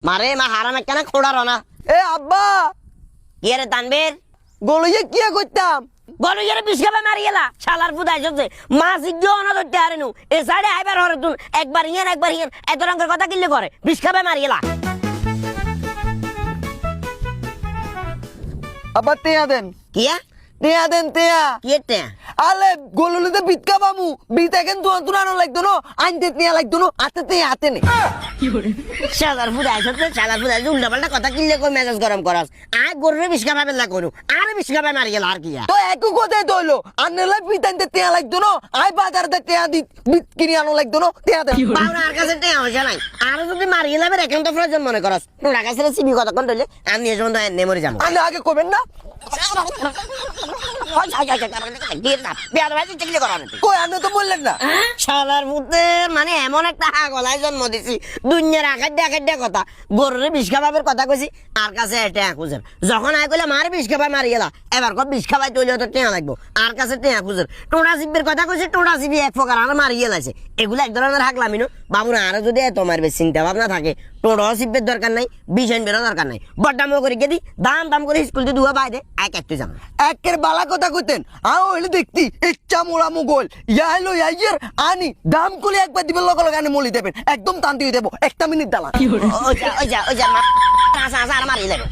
মারে মা হারাম একখানা খোড়া রনা এ আব্বা কি রে তানবীর গলইয়ে কি করতাম গরু জেরে বিস্কাবে মারি গেলা শালার ফুদাই সবছে মা সিগিও না ধরতে হারেনু এ সাইডে আইবার হরে তুন একবার ইয়েন এত রঙের কথা কিল্লে করে বিস্কাবে মারি গেলা আব্বা টিয়া দেন কিয়া টিয়া দেন টিয়া কি এটা আলে গলুলিতে বিটকা বামু বিটা কেন তুরানো লাগতো না আনতে টিয়া লাগতো না হাতে নেই শালার ফুদাই সবছে শালার ফুদাই উল্টা পাল্টা কথা কিল্লে কই মেজাজ গরম করস আয় গরুরে বিস্কাবে বেলা করু আর বিস্কাবে মারি গেলা আর কিয়া তো একু কথাই তইলো আনলে পিতানতে টিয়া লাগতো না আই বাজারতে টিয়া দি বিট কিনি আনো লাগতো না টিয়া দেন বাউনা আর কাছে টেয়া হইছে নাই আর যদি মারি গেলা বের এখন তো প্রয়োজন মনে করস তোরা কাছে সিবি কথা কোন দইলে আমি এ সময় এনে মরে যাবো আনে আগে কবেন না কই আনে তো বললেন না শালার পুতে মানে এমন একটা গলায় জন্ম দিছি দুনিয়ার আখাড্ডা কথা গরুরে বিষ খাবাবের কথা কইছি আর কাছে টেয়া খুঁজের যখন আয় কইলে মারে বিষ খাবাই মারি গেলা এবার কব বিষ খাবাই তৈলে তো টেয়া লাগবো আর কাছে টেয়া খুঁজের টোড়া জিব্বের কথা কইছি টোড়া জিবি এক প্রকার আর মারি গেলাছে এগুলো এক ধরনের হাকলামি নো বাবুরা আরো যদি এত মারবে চিন্তা ভাবনা থাকে টোড়াও জিব্বের দরকার নাই বিষ আনবেরও দরকার নাই বড্ডামো করে গেদি দাম করে স্কুল দিয়ে দুয়া বাইরে এক একটু যাম একের বালা কথা কইতেন আও হইলে দেখতি ইচ্ছা মোড়া মুগল ইয়াইলো ইয়াইয়ের আনি দাম কুলি একবার দিবেন লগে আনি মলি দেবেন একদম টানতে হই দেব একটা মিনিট দালা ওই যা মা আর মারি লাগে